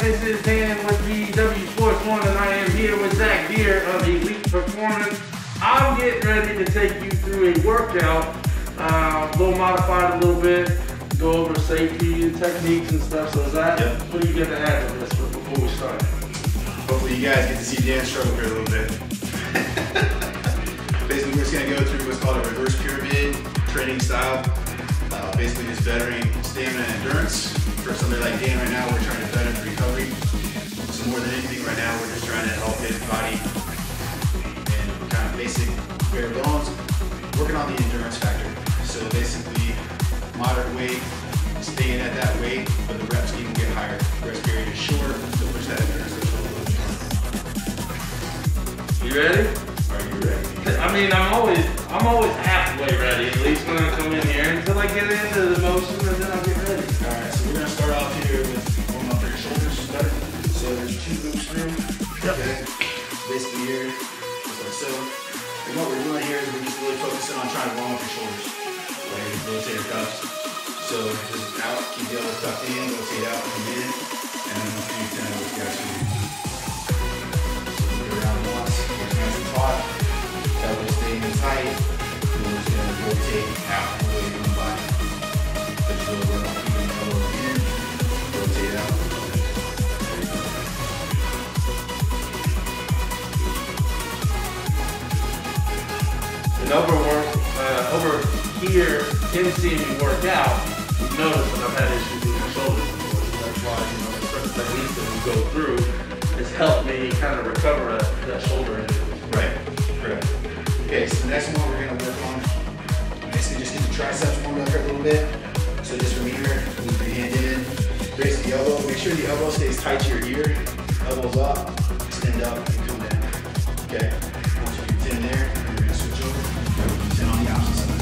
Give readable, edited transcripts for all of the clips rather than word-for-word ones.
this is Dan with GW Sports One, and I am here with Zach Deer of Elite Performance. I'm getting ready to take you through a workout, a little modified a little bit, go over safety and techniques and stuff. So Zach, what do you get to add to this before we start? Hopefully you guys get to see Dan struggle here a little bit. Basically, we're just going to go through what's called a reverse pyramid training style. Basically just bettering stamina and endurance. For somebody like Dan right now, we're trying to better the recovery. So more than anything right now, we're just trying to help his body and kind of basic bare bones, working on the endurance factor. So basically, moderate weight, staying at that weight, but the reps can get higher. Rest period is short, so push that endurance a little bit. You ready? Are you ready? I mean, I'm always halfway ready, at least when I come in here, until I get into the motion, and then I'll get ready. Alright, so we're going to start off here with warming up for your shoulders to start. So there's 2 loops through. Okay. Basically here, just like so. And what we're doing here is we're just really focusing on trying to warm up your shoulders. Like rotate your cuffs. So just out, keep the elbows tucked in, rotate out, come in, and then a few 10 with the guys. So around once, get nice and taut, elbows staying in tight, and we're just going to rotate out away from the body. Just really work on keeping the elbows in, rotate out. And over here, him seeing me work out, you notice that I've had issues with my shoulders before, so that's why, the certain techniques that we go through has helped me kind of recover that shoulder injury. Right, correct. Okay, so the next one we're going to work on, basically just get the triceps warmed up here a little bit. So just from here, move your hand in, raise the elbow, make sure the elbow stays tight to your ear, elbows up, extend up, and come down. Okay, once you do 10 there, we're going to switch over, 10 on the opposite side.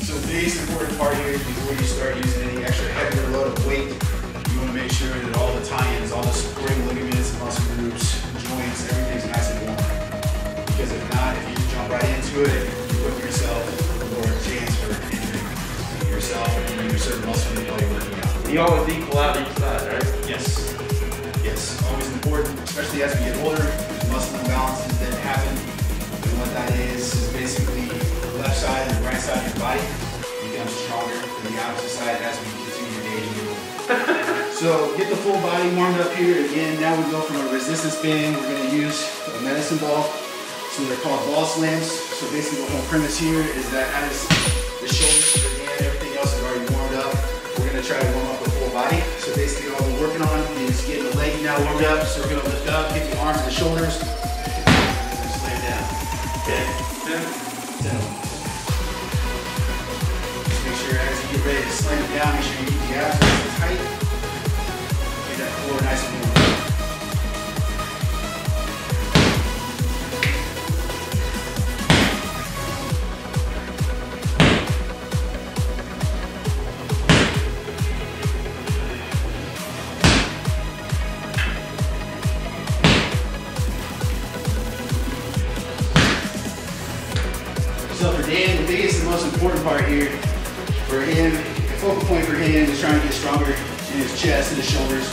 So the biggest important part here is before you start using any extra heavier load of weight, you want to make sure that all the tie-ins, all the supporting ligaments, muscle groups, joints, everything's nice and warm. Because if not, if you just jump right into it, you put yourself more chance for injuring yourself and your certain muscle in the body working out. You always equal out each side, right? Yes. Yes, always important, especially as we get older, muscle imbalances that happen. And what that is basically the left side and the right side of your body becomes stronger than the opposite side as we continue to age and get older. So get the full body warmed up here. Again, now we go from a resistance band. We're going to use a medicine ball. So they're called ball slams. So basically the whole premise here is that as the shoulders and everything else is already warmed up, we're going to try to warm up the full body. So basically all we're working on is getting the leg now warmed up. So we're going to lift up, get the arms and the shoulders, and then slam down. Okay? 10 of them. Just make sure as you get ready to slam it down, make sure you keep the abs nice and tight. Get that core nice and warm. So for Dan, the biggest and most important part here for him, the focal point for him is trying to get stronger in his chest and his shoulders.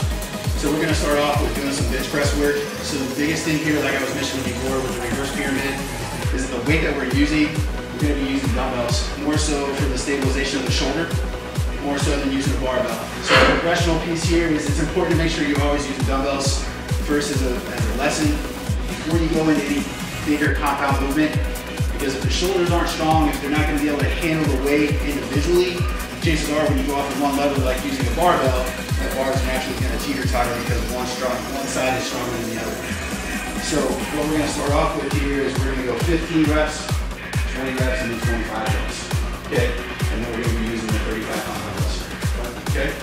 So we're going to start off with doing some bench press work. So the biggest thing here, like I was mentioning before with the reverse pyramid, is the weight that we're using, we're going to be using dumbbells, more so for the stabilization of the shoulder, more so than using a barbell. So the progressional piece here is it's important to make sure you always use the dumbbells first as a lesson before you go into any bigger compound movement. Because if the shoulders aren't strong, if they're not going to be able to handle the weight individually, chances are when you go off at one level, like using a barbell, that bar is naturally going to teeter-totter because one side is stronger than the other. So what we're going to start off with here is we're going to go 15 reps, 20 reps, and then 25 reps. Okay? And then we're going to be using the 35-pound dumbbells. Okay?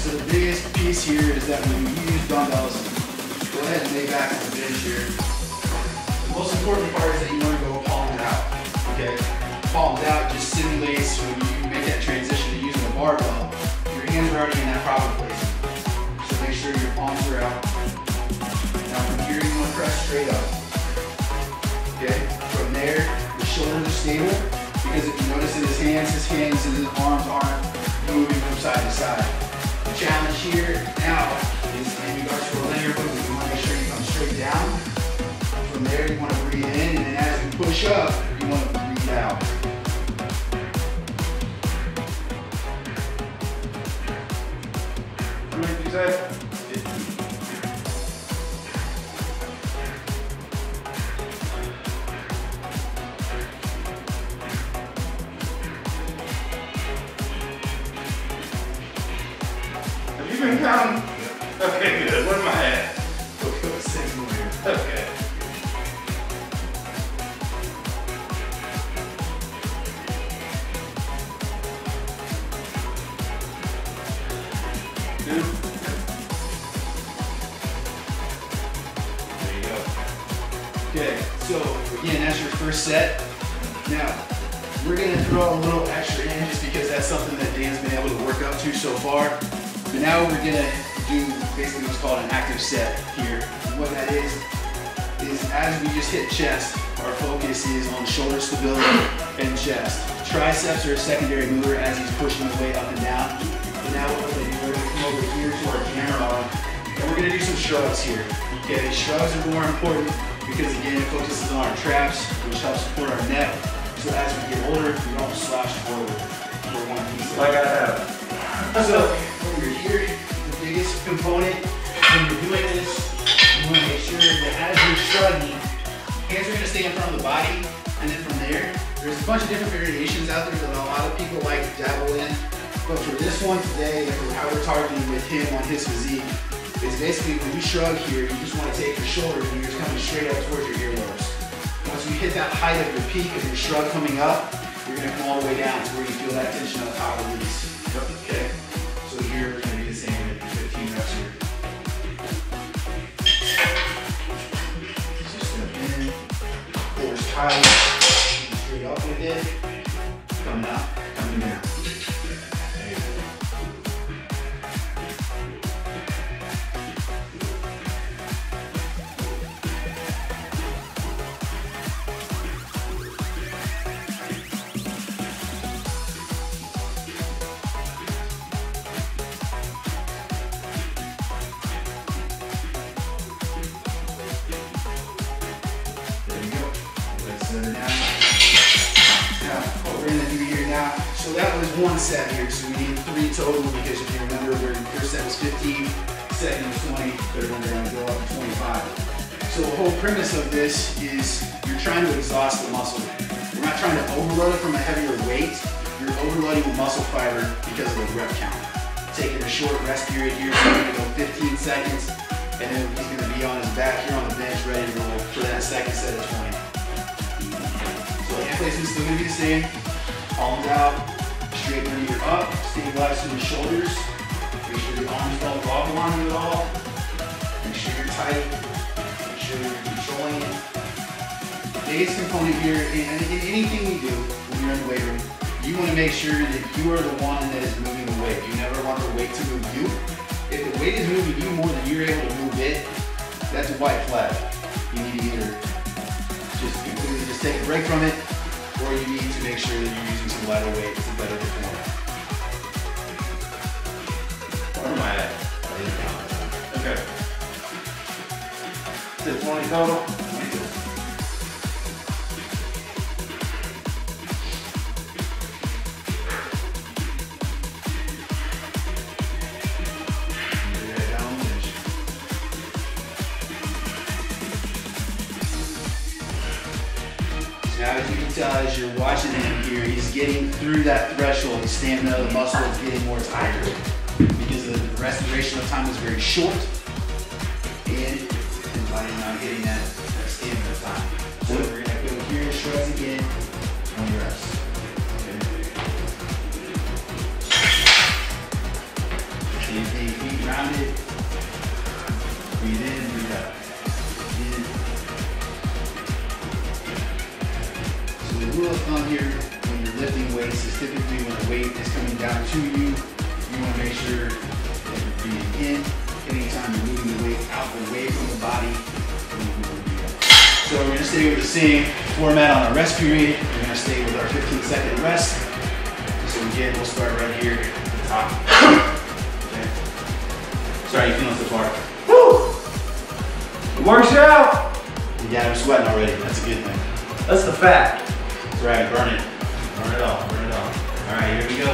So the biggest piece here is that when you use dumbbells, go ahead and lay back on the bench here. The most important part is that you want to go palms out. Okay? Palms out just simulates when you make that transition to using a barbell, your hands are already in that proper place. So make sure your palms are out. Now from here you want to press straight up. Okay? From there, the shoulders are stable because if you notice in his hands and his arms aren't moving from side to side. The challenge here now is in regards to a linear movement. You want to make sure you come straight down. From there, you want to breathe in, and then as you push up, you want to breathe out. How many did you say? 50. Have you been counting? Okay, good. Where am I at? We'll go with 6 more here. Okay. Two. There you go. Okay, so again, that's your first set. Now, we're gonna throw a little extra in just because that's something that Dan's been able to work up to so far. But now we're gonna do basically what's called an active set here. And what that is as we just hit chest, our focus is on shoulder stability and chest. Triceps are a secondary mover as he's pushing the weight up and down. And now what we're gonna do, we're gonna come over here to our camera arm, and we're gonna do some shrugs here. Okay, shrugs are more important because again, it focuses on our traps, which helps support our neck. So as we get older, we don't slouch forward for one piece. Like I have. So when you're here, the biggest component when you're doing this, you want to make sure that as you're shrugging, hands are going to stay in front of the body, and then from there, there's a bunch of different variations out there that a lot of people like to dabble in. But for this one today, for how we're targeting with him on his physique, is basically when you shrug here, you just want to take your shoulders and you're just coming straight up towards your earlobes. Once you hit that height of your peak of your shrug coming up, you're going to come all the way down to where you feel that tension up top release. Okay. So here we're going to be the same with 15 reps here. So step in, core tight, straight up with it, coming up, coming down. There you go. So that was one set here, so we need 3 total because if you remember, the first set was 15, second was 20, third one we're going to go up to 25. So the whole premise of this is you're trying to exhaust the muscle. We're not trying to overload it from a heavier weight, you're overloading the muscle fiber because of the rep count. Taking a short rest period here, so we're going to go 15 seconds, and then he's going to be on his back here on the bench ready to roll for that second set of 20. So hand placement is still going to be the same. Palms out, straight when you're up, stabilize through the shoulders. Make sure your arms don't wobble on you at all. Make sure you're tight. Make sure you're controlling it. The biggest component here, in anything you do when you're in the weight room, you want to make sure that you are the one that is moving the weight. You never want the weight to move you. If the weight is moving you more than you're able to move it, that's a white flag. You need to either just completely just take a break from it, or you need to make sure that you're using some lighter weight to better perform. Where am I at? I didn't count. Okay. Is it 20 total? 22. Now, as you can tell, as you're watching him here, he's getting through that threshold. The stamina of the muscle is getting more tired because the restoration of time is very short, and by not getting that stamina time. So we're gonna go here, shrugs again, 20 reps. Same thing, feet rounded. Breathe in, breathe out. In. So the rule of thumb here when you're lifting weights is typically when the weight is coming down to you, you want to make sure that you're breathing in. Anytime you're moving the weight out away from the body, so we're going to stay with the same format on our rest period. We're going to stay with our 15-second rest. So again, we'll start right here at the Okay. Sorry, you feeling so far? Woo! It works out. Yeah, I'm sweating already. That's a good thing. That's the fact. That's right, burn it. Burn it off, burn it off. All right, here we go.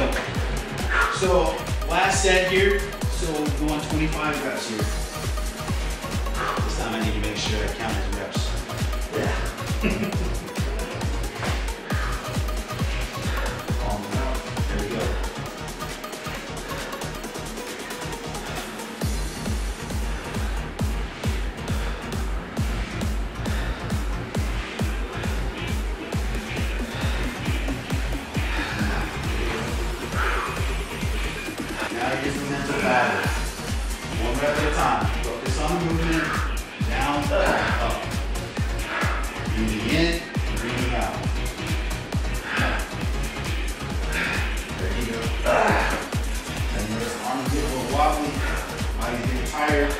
So, last set here. So, we're going 25 reps here. This time I need to make sure I count as reps. Yeah. There we go. Now here's the mental battle. One rep at a time. Focus on the movement. Down, up. Breathing in, breathing out. There you go. And notice arms get a little wobbly. Body's getting tired.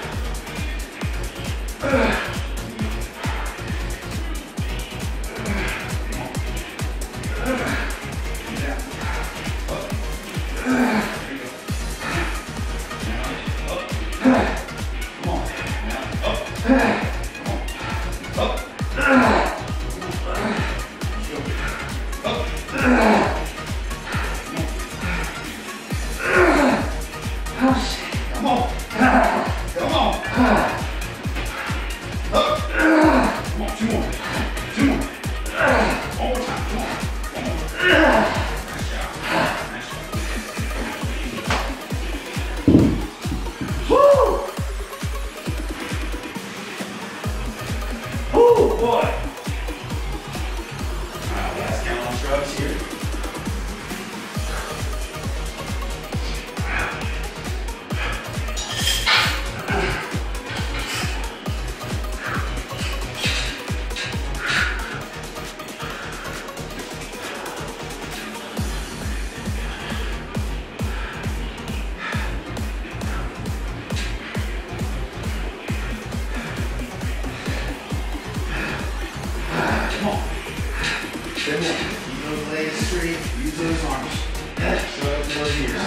Keep those legs straight, use those arms. Show up to those ears.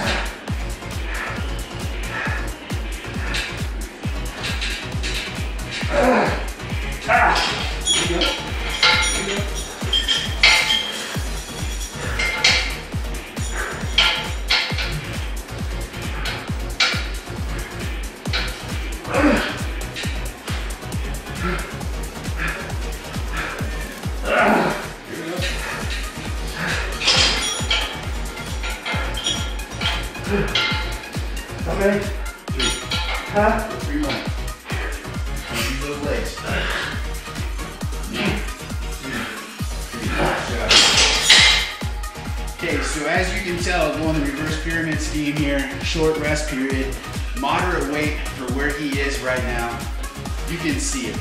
Here we go. Okay. 3. Huh? 3 more. Use those legs. 1, 2, 3. Okay, so as you can tell, going the reverse pyramid scheme here, short rest period, moderate weight for where he is right now. You can see it.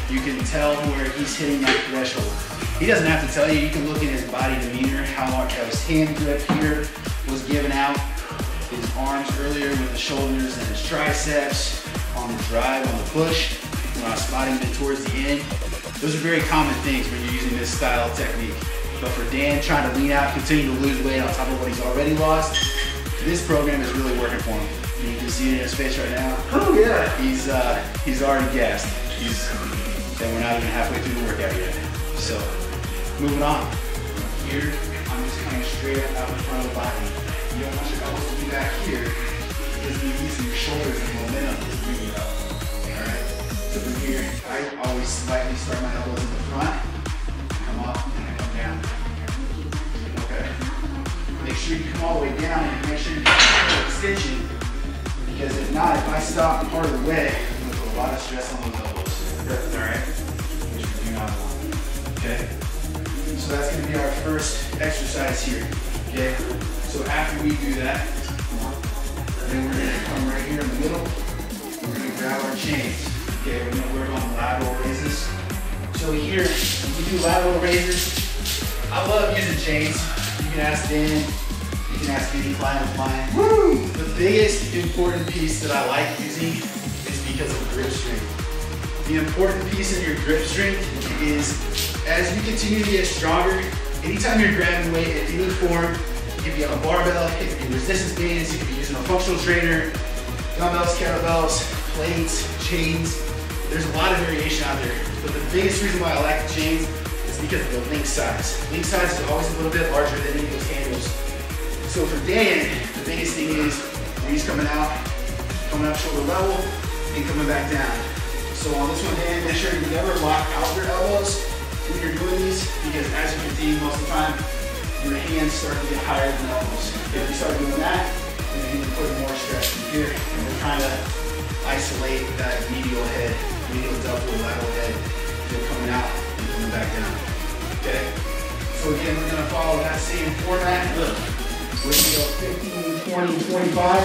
You can tell where he's hitting that threshold. He doesn't have to tell you. You can look at his body demeanor, how his hand grip here was given out, his arms earlier with the shoulders and his triceps, on the drive, on the push, when I was spotting him towards the end. Those are very common things when you're using this style of technique. But for Dan trying to lean out, continue to lose weight on top of what he's already lost, this program is really working for him. And you can see it in his face right now. Oh yeah. He's already gassed. And we're not even halfway through the workout yet. So, moving on. Here, I'm just coming straight up out in front of the body. You don't want your elbows to be back here because you're using your shoulders and momentum to bring you up. Alright? So from here, I always slightly start my elbows in the front, come up, and I come down. Okay? Make sure you come all the way down and make sure you get an extension, because if not, if I stop part of the way, I'm going to put a lot of stress on those elbows. That's alright? Which we do not want. Okay? So that's going to be our first exercise here. Okay? So after we do that, then we're going to come right here in the middle. We're going to grab our chains. Okay, we're going to work on lateral raises. So here, when we do lateral raises, I love using chains. You can ask Dan, you can ask any client of mine. Woo! The biggest important piece that I like using is because of grip strength. The important piece in your grip strength is as you continue to get stronger, anytime you're grabbing weight in any form, If you have a barbell, it could be resistance bands, you could be using a functional trainer, dumbbells, kettlebells, plates, chains. There's a lot of variation out there, but the biggest reason why I like the chains is because of the link size. Link size is always a little bit larger than any of those handles. So for Dan, the biggest thing is knees coming out, coming up shoulder level, and coming back down. So on this one, Dan, make sure you never lock out your elbows when you're doing these, because as you can see, most of the time, your hands start to get higher than elbows. If you start doing that, then you can put more stress in here, and we're trying to isolate that medial head, medial double lateral head, you're coming out and coming back down. Okay? So again, we're gonna follow that same format. Look, we're gonna go 15, 20, 25,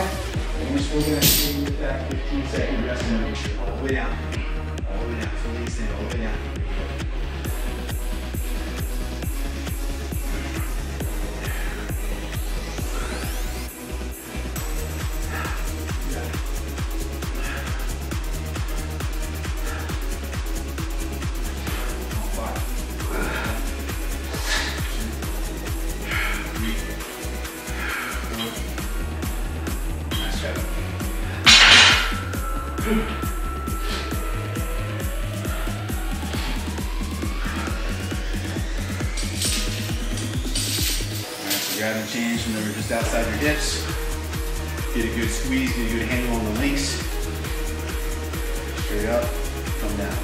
and we're still gonna stay with that 15-second rest interval. All the way down. All the way down. Fully extend, all the way down. Grab and change when they're just outside your hips. Get a good squeeze, get a good handle on the links. Straight up, come down.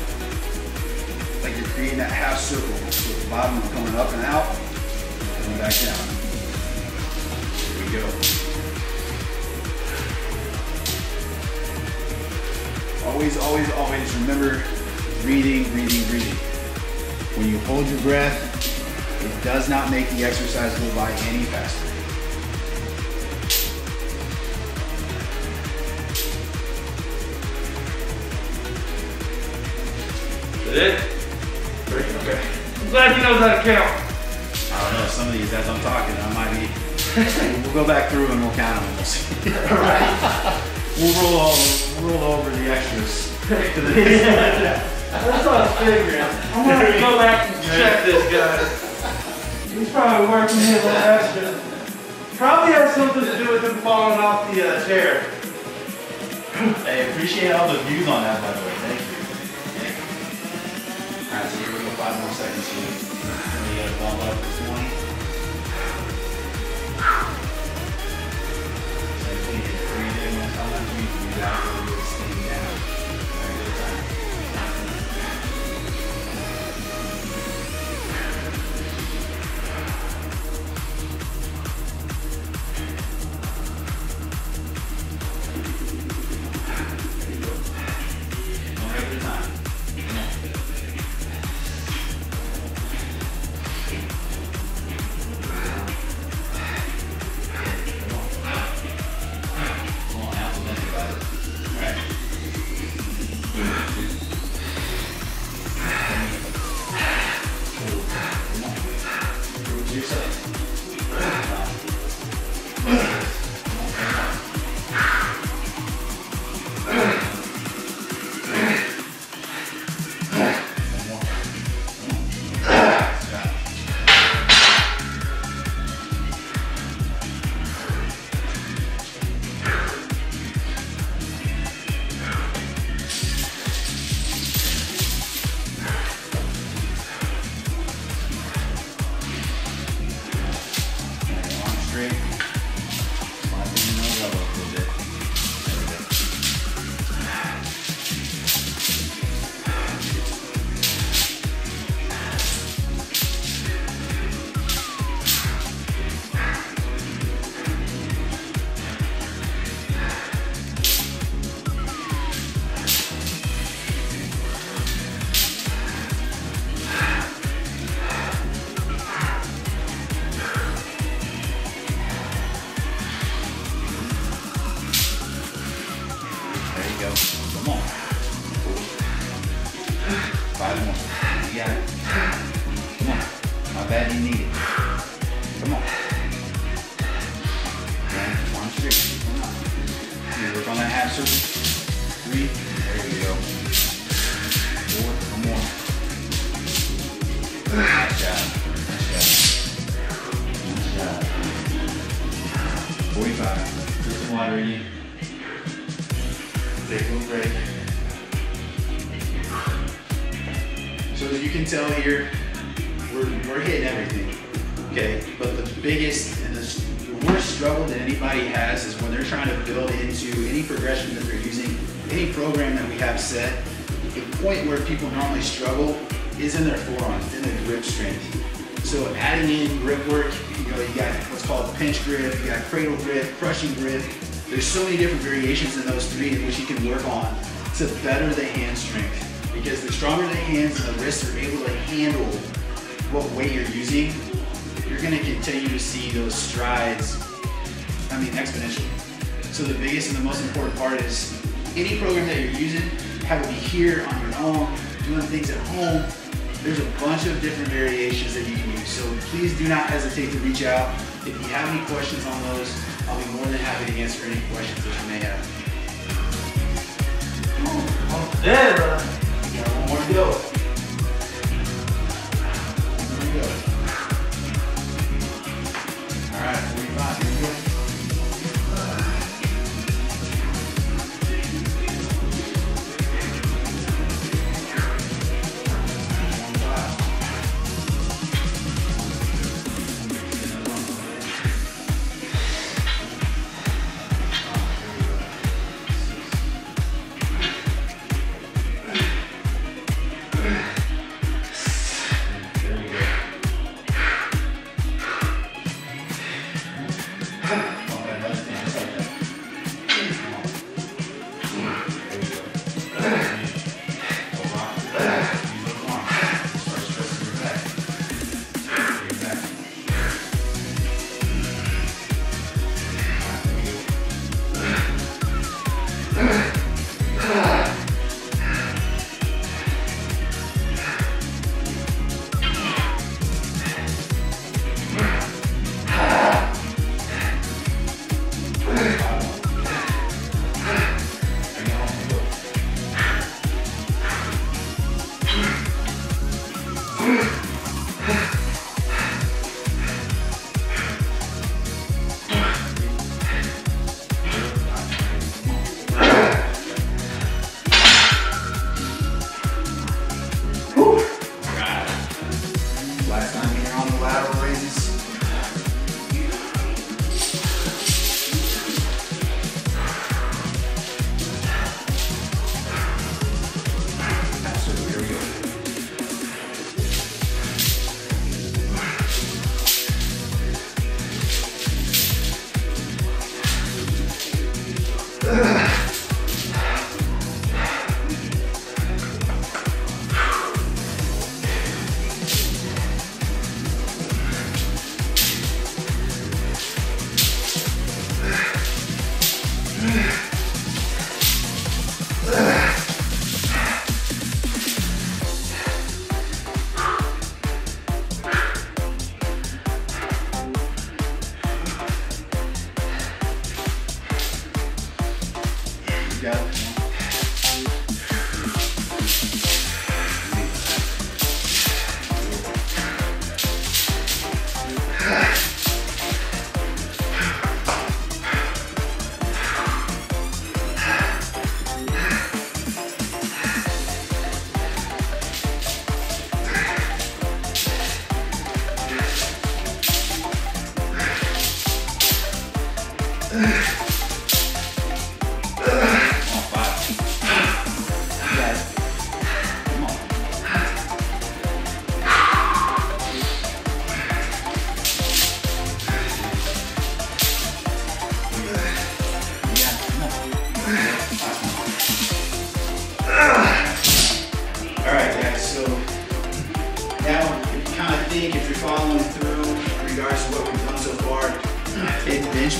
Like you're creating that half circle. So at the bottom is coming up and out, coming back down. Here we go. Always, always, always remember breathing, breathing, breathing. When you hold your breath, it does not make the exercise go by any faster. Is it? Okay. I'm glad he knows how to count. I don't know, some of these as I'm talking, I might be, we'll go back through and we'll count them and we'll see. Right. We'll roll over the extras. That's what I was figuring. I'm gonna have to go back and check this guy. He's probably working here a little extra. Probably has something to do with him falling off the chair. Hey, appreciate all the views on that, by the way. Thank you. Alright, so here we go, 5 more seconds here. We got a bump up to 20. Same thing, breathe in, how much you breathe out, you're staying down. Very good time. Come on. 5 more. You got it. Come on. How bad do you need it? Come on. Okay, arm straight. Come on. You work on that half circle. 3. There we go. 4. One more. Nice job. Nice job. Nice job. moderating. Take a little break. So as you can tell here, we're hitting everything, okay? But the biggest and the worst struggle that anybody has is when they're trying to build into any progression that they're using, any program that we have set. The point where people normally struggle is in their forearms, in their grip strength. So adding in grip work, you got what's called pinch grip, you got cradle grip, crushing grip. There's so many different variations in those three in which you can work on to better the hand strength. Because the stronger the hands and the wrists are able to handle what weight you're using, you're gonna continue to see those strides, exponentially. So the biggest and the most important part is any program that you're using, have it be here on your own, doing things at home. There's a bunch of different variations that you can use. So please do not hesitate to reach out. If you have any questions on those, I'll be more than happy to answer any questions that you may have. Yeah, brother. We got one more to go. Here we go. All right, 45, here we go.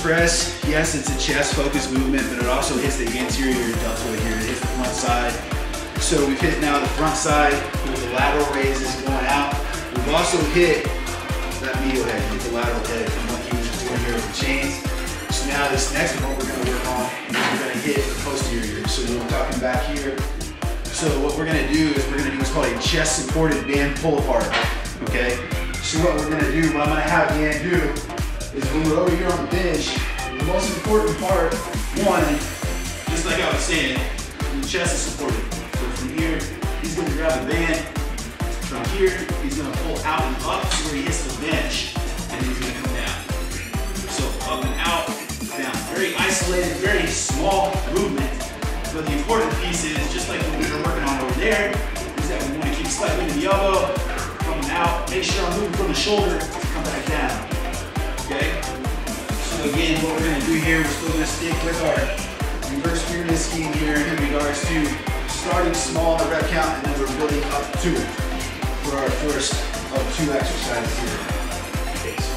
Press, yes, it's a chest focused movement, but it also hits the anterior deltoid here. It hits the front side. So we've hit now the front side with the lateral raises going out. We've also hit that medial head, hit the lateral head from what he was just doing here with the chains. So now this next one we're going to work on is we're going to hit the posterior. So we're talking back here. So what we're going to do is we're going to do what's called a chest supported band pull apart. Okay. So what we're going to do, what I'm going to have Dan do, is when we're over here on the bench, The most important part, one, just like I was saying, the chest is supported. So from here, he's gonna grab the band. From here, he's gonna pull out and up to where he hits the bench, and then he's gonna come down. So up and out, down. Very isolated, very small movement. But the important piece is, just like what we were working on over there, is that we wanna keep slightly into the elbow, coming out, make sure I'm moving from the shoulder to come back down, okay? So again, what we're gonna do here, we're still gonna stick with our reverse pyramid scheme here in regards to starting small in the rep count and then we're building up to it for our first of 2 exercises here. Okay, so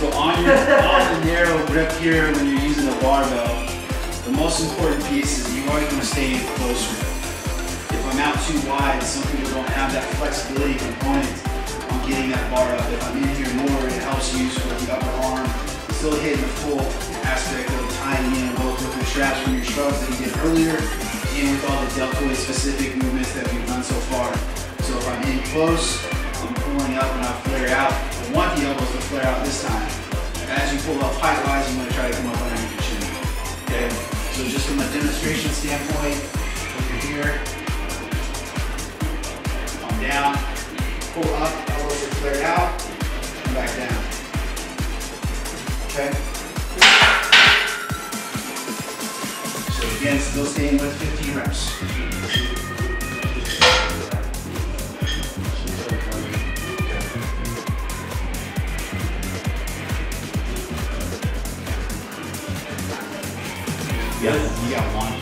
So on the narrow grip here, when you're using the barbell, the most important piece is you always want to stay in close grip. If I'm out too wide, some people don't have that flexibility component on getting that bar up. If I'm in here more, it helps you with the upper arm, still hitting the full aspect of tying in both with the straps from your shrugs that you did earlier and with all the deltoid specific movements that we've done so far. So if I'm in close, I'm pulling up and I flare out. I want the elbows to flare out this time. As you pull up height-wise, you want to try to come up underneath your chin. Okay? So just from a demonstration standpoint, over here, on down, pull up, elbows are flared out, come back down. Okay? So again, still staying with 15 reps. Yes. You got one.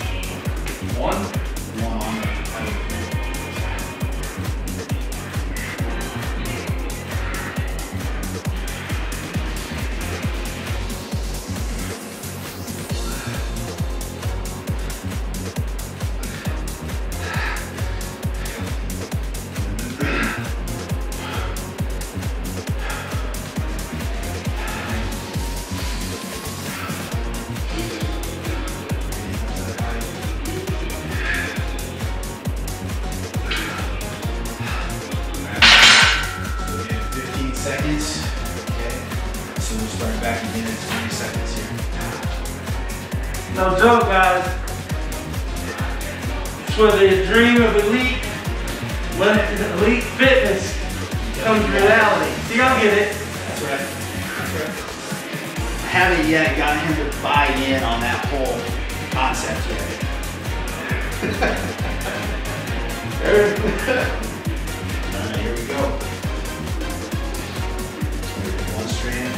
One? One on the seconds. Okay. So we'll start back again in 20 seconds here. No joke, guys. For the dream of elite fitness comes reality. See, y'all get it. That's right. That's right. I haven't yet gotten him to buy in on that whole concept yet. Alright, here we go. One strand.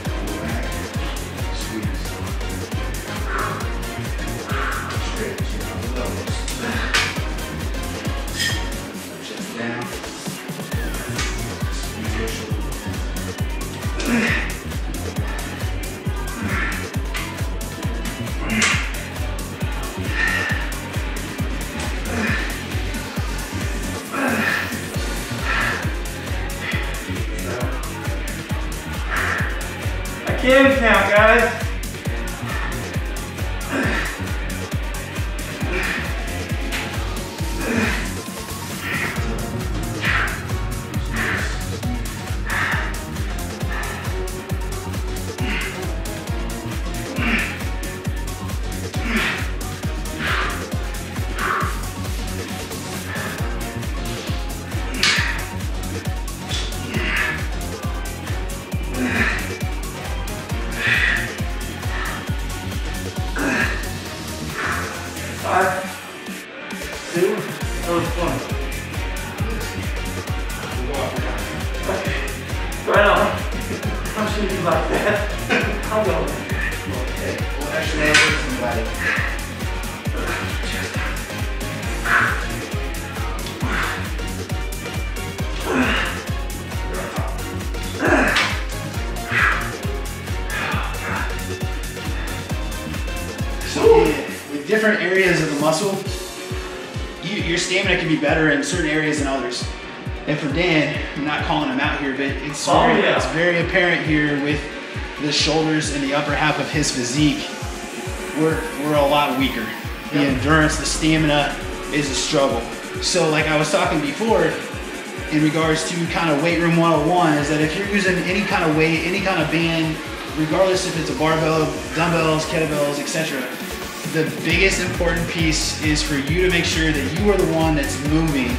Pull back. Squeeze. Straight to your elbows. Chest down. Squeeze your shoulder. Can count, guys. 5, 2, that was 20. Okay. Right on. I'm shooting you like that. I'm going. Okay. Well, extra hand for somebody. So with different areas of the muscle, your stamina can be better in certain areas than others. And for Dan, I'm not calling him out here, but it's very apparent here with the shoulders and the upper half of his physique. We're a lot weaker. The endurance, the stamina is a struggle. So like I was talking before, in regards to kind of weight room 101, is that if you're using any kind of weight, any kind of band, regardless if it's a barbell, dumbbells, kettlebells, etc., the biggest important piece is for you to make sure that you are the one that's moving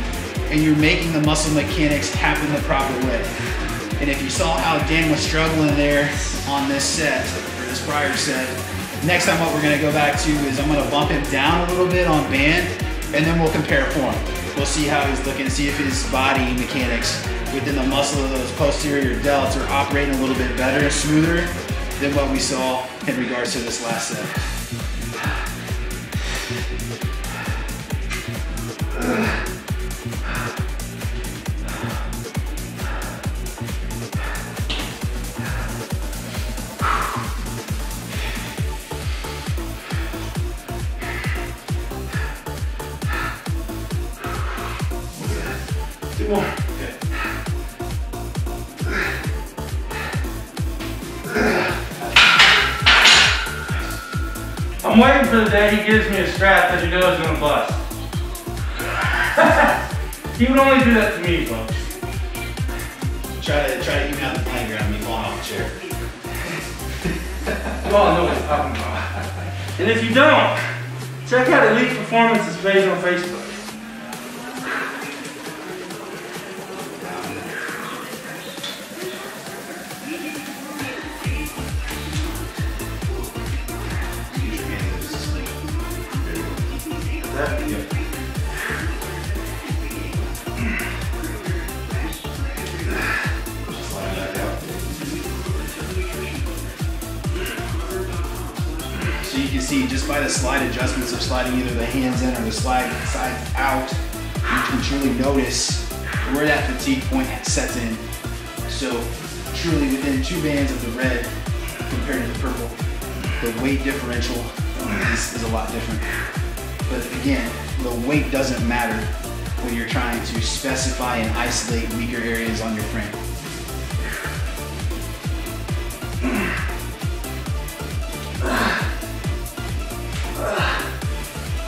and you're making the muscle mechanics happen the proper way. And if you saw how Dan was struggling there on this set, or this prior set, next time what we're gonna go back to is I'm gonna bump him down a little bit on band, and then we'll compare form. We'll see how he's looking, see if his body mechanics within the muscle of those posterior delts are operating a little bit better, smoother than what we saw in regards to this last set. Two more. Okay. I'm waiting for the day he gives me a strap that he knows is gonna bust. He would only do that to me, folks. Try to even out the playing ground, me falling off the chair. You all know what I'm talking about. And if you don't, check out Elite Performance's page on Facebook. So you can see just by the slide adjustments of sliding either the hands in or the side out, you can truly notice where that fatigue point sets in. So truly within 2 bands of the red compared to the purple, the weight differential is a lot different. But again, the weight doesn't matter when you're trying to specify and isolate weaker areas on your frame.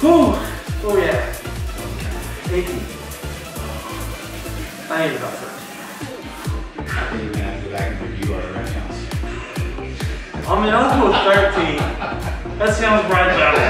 Whew. Oh yeah. 18. I ain't about 13. I think you're gonna have to go back and review our rep counts. I mean, I'll go with 13. That sounds right about it.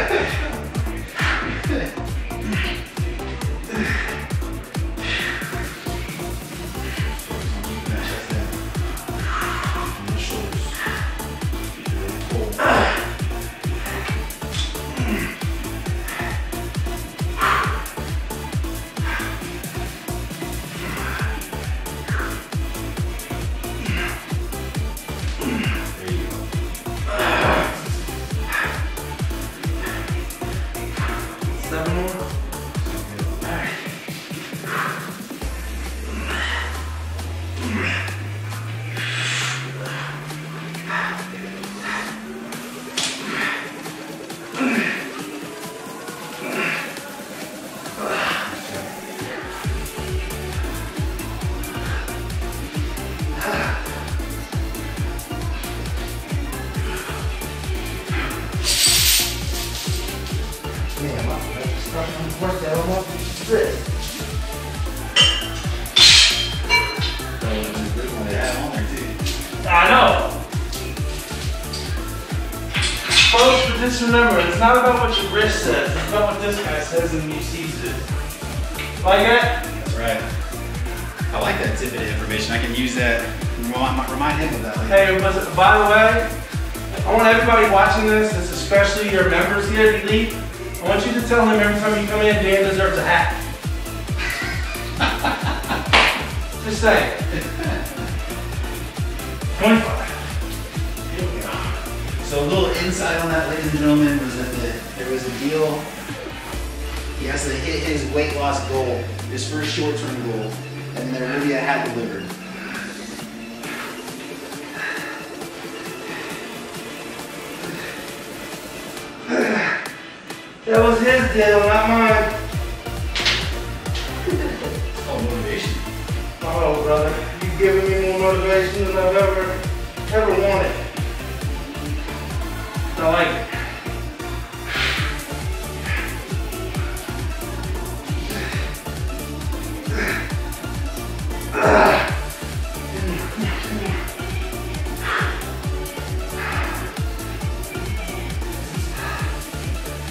I know. Folks, but just remember, it's not about what your wrist says, it's about what this guy says and he sees it. Like that? That's right. I like that tidbit of information. I can use that, remind him of that later. Hey, by the way, I want everybody watching this, especially your members here at Elite, I I want you to tell him every time you come in, Dan deserves a hat. Just saying. 25. Here we go. So a little insight on that, ladies and gentlemen, was that there was a deal. He has to hit his weight loss goal, his first short-term goal, and there will be a hat delivered. That was his deal, not mine. It's called motivation. Oh, brother, you've given me more motivation than I've ever wanted. I like it.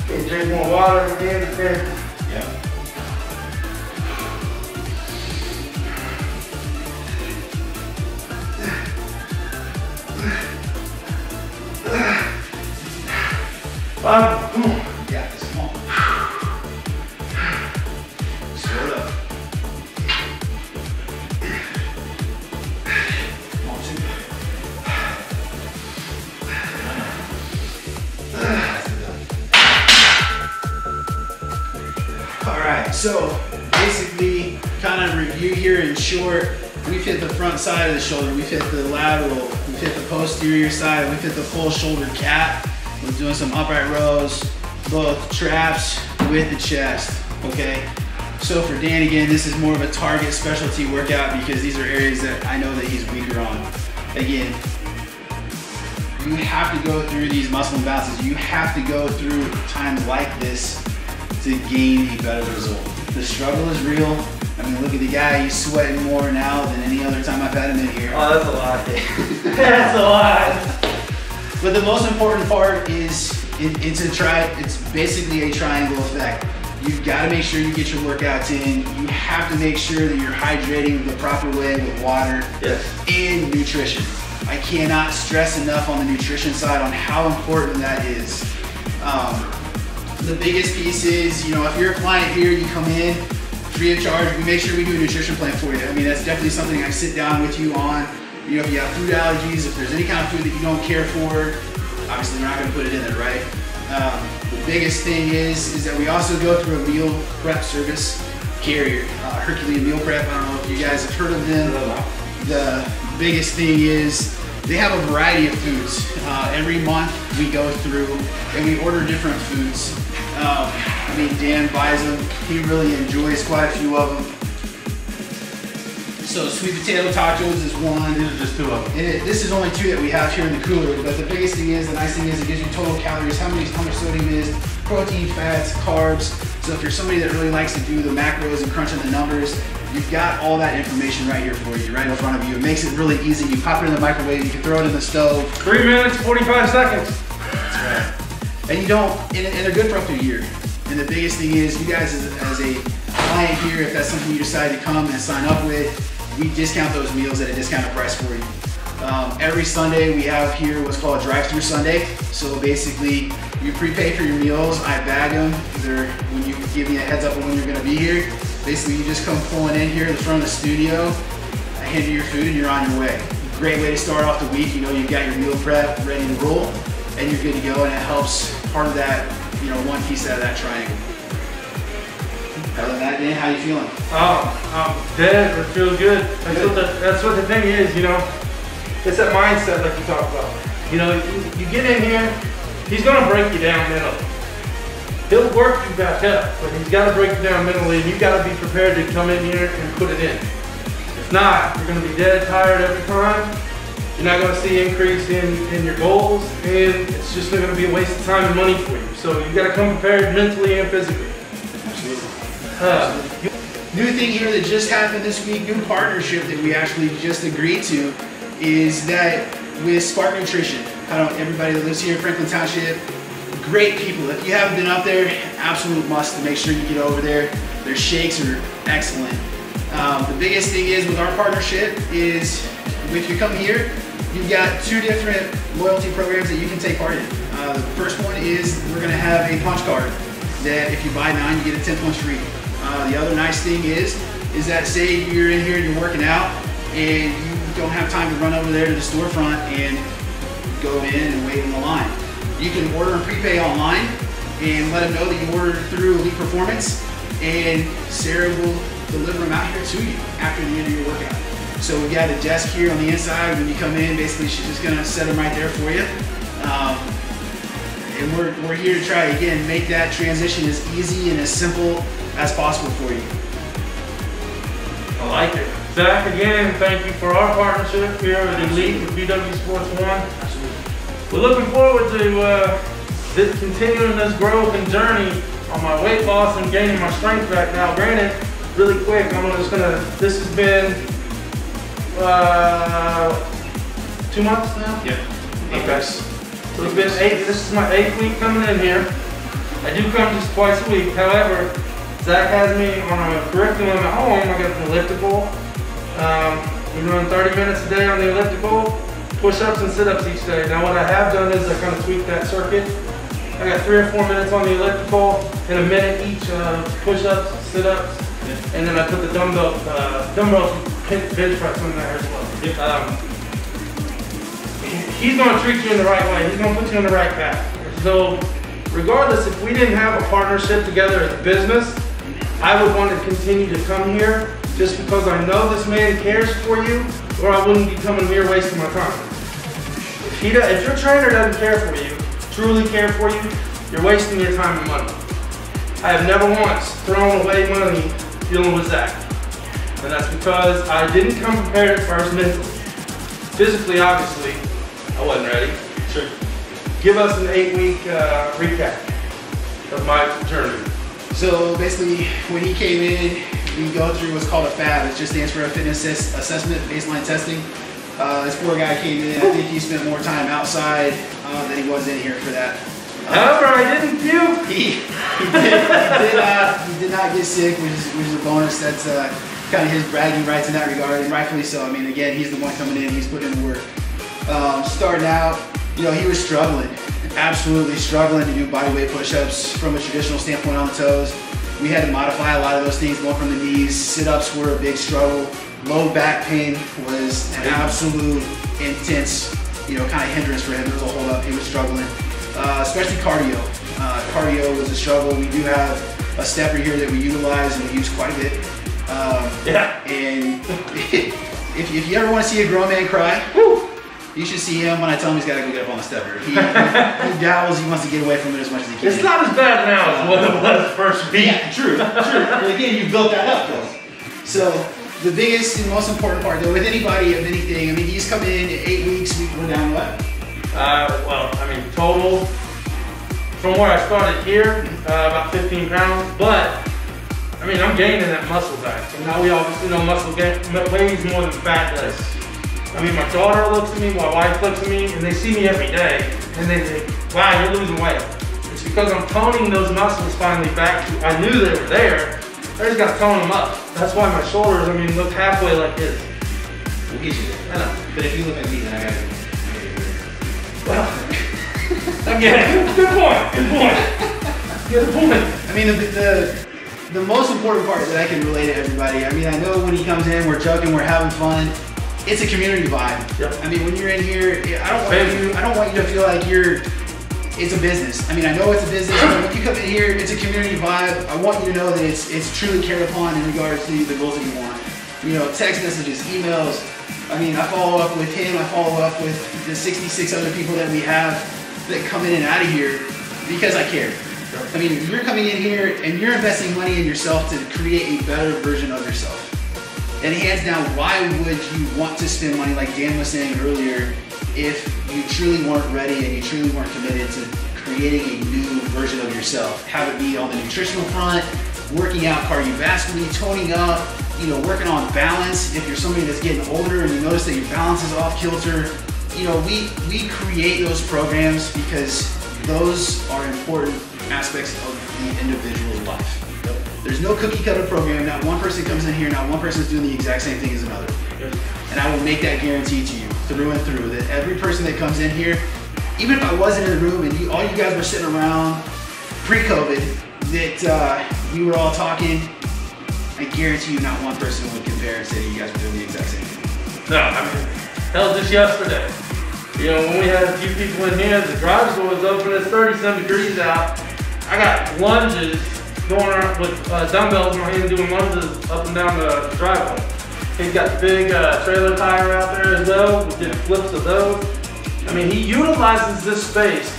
Okay, drink more water again. Yep. Come on. Yeah, come on. Slow it up. Come on, two. All right, so basically, kind of review here in short. We've hit the front side of the shoulder, we've hit the lateral, we've hit the posterior side, we've hit the full shoulder cap. We're doing some upright rows, both traps with the chest, okay? So for Dan, again, this is more of a target specialty workout because these are areas that I know that he's weaker on. Again, you have to go through these muscle imbalances. You have to go through times like this to gain a better result. The struggle is real. I mean, look at the guy, he's sweating more now than any other time I've had him in here. Oh, that's a lot. That's a lot. But the most important part is it's basically a triangle effect. You've got to make sure you get your workouts in. You have to make sure that you're hydrating the proper way with water and nutrition. I cannot stress enough on the nutrition side on how important that is. The biggest piece is, you know, if you're a client here, you come in free of charge, we make sure we do a nutrition plan for you. I mean, that's definitely something I sit down with you on. You know, if you have food allergies, if there's any kind of food that you don't care for, obviously we're not going to put it in there, right? The biggest thing is that we also go through a meal prep service carrier, Herculean Meal Prep. I don't know if you guys have heard of them. The biggest thing is they have a variety of foods. Every month we go through and we order different foods. I mean, Dan buys them. He really enjoys quite a few of them. So sweet potato tacos is one. These are just two of them. This is only two that we have here in the cooler, but the biggest thing is, the nice thing is it gives you total calories, how much sodium is, protein, fats, carbs. So if you're somebody that really likes to do the macros and crunching the numbers, you've got all that information right here for you, right in front of you. It makes it really easy. You pop it in the microwave, you can throw it in the stove. 3 minutes, 45 seconds. That's right. And you don't, and they're good for up to a year. And the biggest thing is, you guys as a client here, if that's something you decide to come and sign up with, we discount those meals at a discounted price for you. Every Sunday we have here what's called a drive-through Sunday. So basically, you prepay for your meals, I bag them. When you give me a heads up on when you're gonna be here, basically you just come pulling in here in the front of the studio, I hand you your food and you're on your way. Great way to start off the week. You know, you've got your meal prep ready to roll and you're good to go, and it helps part of that, you know, one piece out of that triangle. Other than that, Dan, how you feeling? Dead, it feels good. That's what the thing is, you know. It's that mindset like you talked about. You know, you get in here, he's gonna break you down mentally. He'll work you back up, but he's gotta break you down mentally, and you gotta be prepared to come in here and put it in. If not, you're gonna be dead tired every time. You're not gonna see increase in your goals, and it's just gonna be a waste of time and money for you. So you gotta come prepared mentally and physically. New thing here that just happened this week, new partnership that we actually just agreed to, is that with Spark Nutrition. I don't know, everybody that lives here in Franklin Township, great people. If you haven't been up there, absolute must to make sure you get over there. Their shakes are excellent. The biggest thing is with our partnership is if you come here, you've got two different loyalty programs that you can take part in. The first one is we're gonna have a punch card. that if you buy 9, you get a 10th one free. The other nice thing is that say you're in here and you're working out and you don't have time to run over there to the storefront and go in and wait in the line. You can order and prepay online and let them know that you ordered through Elite Performance, and Sarah will deliver them out here to you after the end of your workout. So we got a desk here on the inside. When you come in, basically she's just gonna set them right there for you. And we're here to try, again, make that transition as easy and as simple as possible for you. I like it. Zach, again, thank you for our partnership here at Elite with BW Sports One. We're looking forward to continuing this growth and journey on my weight loss and gaining my strength back. Now, granted, really quick, this has been 2 months now? Yep. Okay. So it's been this is my 8th week coming in here. I do come just twice a week. However, Zach has me on a curriculum at home. I got an elliptical. We're doing 30 minutes a day on the elliptical, push-ups and sit-ups each day. Now what I have done is I kind of tweaked that circuit. I got 3 or 4 minutes on the elliptical and a minute each of push-ups, sit-ups, and then I put the dumbbells bench press in there as well. He's going to treat you in the right way. He's going to put you in the right path. So regardless, if we didn't have a partnership together as a business, I would want to continue to come here just because I know this man cares for you, or I wouldn't be coming here wasting my time. If your trainer doesn't care for you, truly care for you, you're wasting your time and money. I have never once thrown away money dealing with Zach. And that's because I didn't come prepared at first mentally. Physically, obviously, I wasn't ready. Sure. Give us an 8-week recap of my journey. So basically, when he came in, we go through what's called a FAB. It just stands for a fitness assessment, baseline testing. This poor guy came in. I think he spent more time outside than he was in here for that. However, I didn't puke. He did not get sick, which is a bonus. That's kind of his bragging rights in that regard, and rightfully so. I mean, again, he's the one coming in. He's putting in the work. Starting out, you know, he was struggling, absolutely struggling to do bodyweight push-ups from a traditional standpoint on the toes. We had to modify a lot of those things, going from the knees. Sit-ups were a big struggle. Low back pain was an absolute intense, you know, kind of hindrance for him. There was a hold up. He was struggling, especially cardio. Cardio was a struggle. We do have a stepper here that we utilize and we use quite a bit. And if you ever want to see a grown man cry, you should see him when I tell him he's got to go get up on the stepper. He dabbles, he wants to get away from it as much as he can. It's not as bad now as what it was first week. Yeah, true. And again, you built that up though. So the biggest and most important part though, with anybody of anything, I mean, he's come in 8 weeks, we're down what? Well, I mean, total, from where I started here, about 15 pounds, but I mean, I'm gaining that muscle back. And now we obviously know muscle weighs more than fat does. I mean, my daughter looks at me, my wife looks at me, and they see me every day, and they think, wow, you're losing weight. It's because I'm toning those muscles finally back to, I knew they were there, I just got to tone them up. That's why my shoulders, I mean, look halfway like this. We'll get you there. I know. But if you look at me, then I got to. Well, again, good point. Good point. I mean, the most important part that I can relate to everybody, I mean, I know when he comes in, we're joking, we're having fun. It's a community vibe. Yep. I mean, when you're in here, I don't want you to feel like it's a business. I mean, I know it's a business, but when you come in here, it's a community vibe. I want you to know that it's truly cared upon in regards to the goals that you want. You know, text messages, emails. I mean, I follow up with him, I follow up with the 66 other people that we have that come in and out of here because I care. I mean, you're coming in here and you're investing money in yourself to create a better version of yourself. And hands down, why would you want to spend money, like Dan was saying earlier, if you truly weren't ready and you truly weren't committed to creating a new version of yourself? Have it be on the nutritional front, working out cardiovascularly, toning up, you know, working on balance. If you're somebody that's getting older and you notice that your balance is off kilter, you know, we create those programs because those are important aspects of the individual's life. There's no cookie cutter program. Not one person comes in here, not one person is doing the exact same thing as another. And I will make that guarantee to you through and through that every person that comes in here, even if I wasn't in the room and all you guys were sitting around pre-COVID, that we were all talking, I guarantee you not one person would compare and say you guys were doing the exact same thing. No, I mean, hell, just yesterday. You know, when we had a few people in here, the garage door was open, it's 30-some degrees out. I got lunges going around with dumbbells in my hand doing lunges up and down the driveway. He's got the big trailer tire out there as well. We did flips of those. I mean, he utilizes this space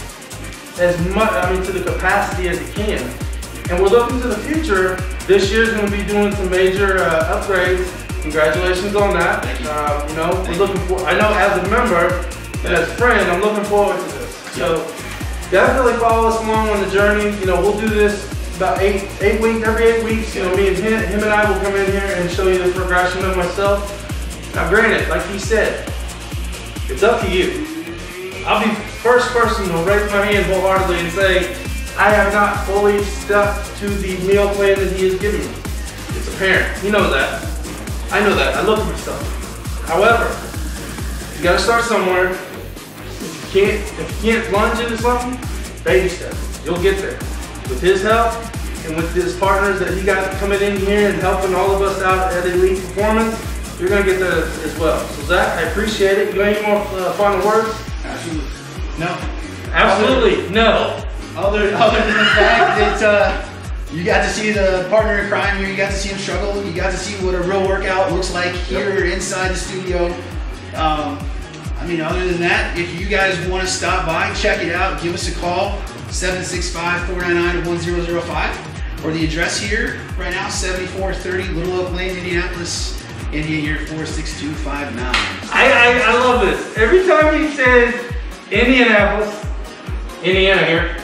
as much, to the capacity as he can. And we're looking to the future. This year's gonna be doing some major upgrades. Congratulations on that. You know, we're looking for, I know as a member and as a friend, I'm looking forward to this. So definitely follow us along on the journey. You know, we'll do this about every 8 weeks. You know, me and him and I will come in here and show you the progression of myself. Now granted, like he said, it's up to you. I'll be the first person to raise my hand wholeheartedly and say, I have not fully stuck to the meal plan that he has given me. It's apparent. He knows that. I know that. I look at myself. However, you gotta start somewhere. If you can't plunge into something, baby steps. You'll get there. With his help and with his partners that he got coming in here and helping all of us out at Elite Performance, you're gonna get there as well. So Zach, I appreciate it. You got any more final words? Absolutely. No. Absolutely no. Other than the fact that you got to see the partner in crime here, you got to see him struggle, you got to see what a real workout looks like here inside the studio. Other than that, if you guys want to stop by, check it out, give us a call, 765-499-1005, or the address here right now, 7430 Little Oak Lane, Indianapolis, India year 46259. I love this. Every time he says Indianapolis, Indiana here.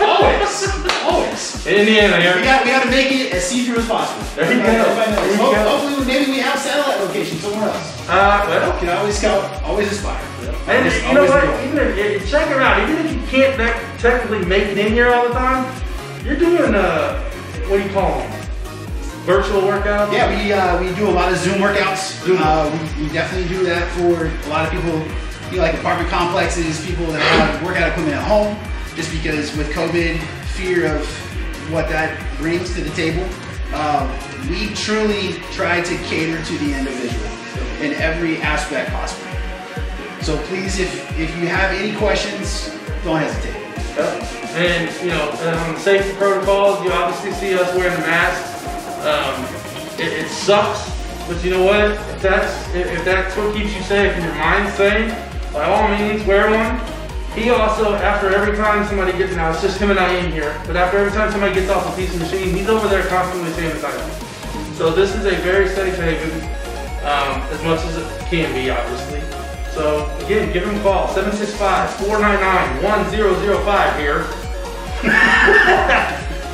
Always. Indiana here. We got to make it as see-through as possible. There you go. Hopefully, maybe we have satellite location somewhere else. Well, can always aspire. And you know what? Even if, check it out. Even if you can't technically make it in here all the time, you're doing what do you call them? Virtual workouts? Yeah, we do a lot of Zoom workouts. We definitely do that for a lot of people. You know, like apartment complexes, people that have workout equipment at home. Just because with COVID, fear of what that brings to the table, we truly try to cater to the individual in every aspect possible. So please, if you have any questions, don't hesitate. And you know, on the safety protocols, you obviously see us wearing the mask. It sucks, but you know what? If that's what keeps you safe and your mind's sane, by all means, wear one. He also, after every time somebody gets, now it's just him and I in here, but after every time somebody gets off a piece of machine, he's over there constantly sanitizing. So this is a very safe haven, as much as it can be, obviously. So again, give him a call, 765-499-1005 here.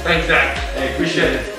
Thanks, Zach. Hey, appreciate it.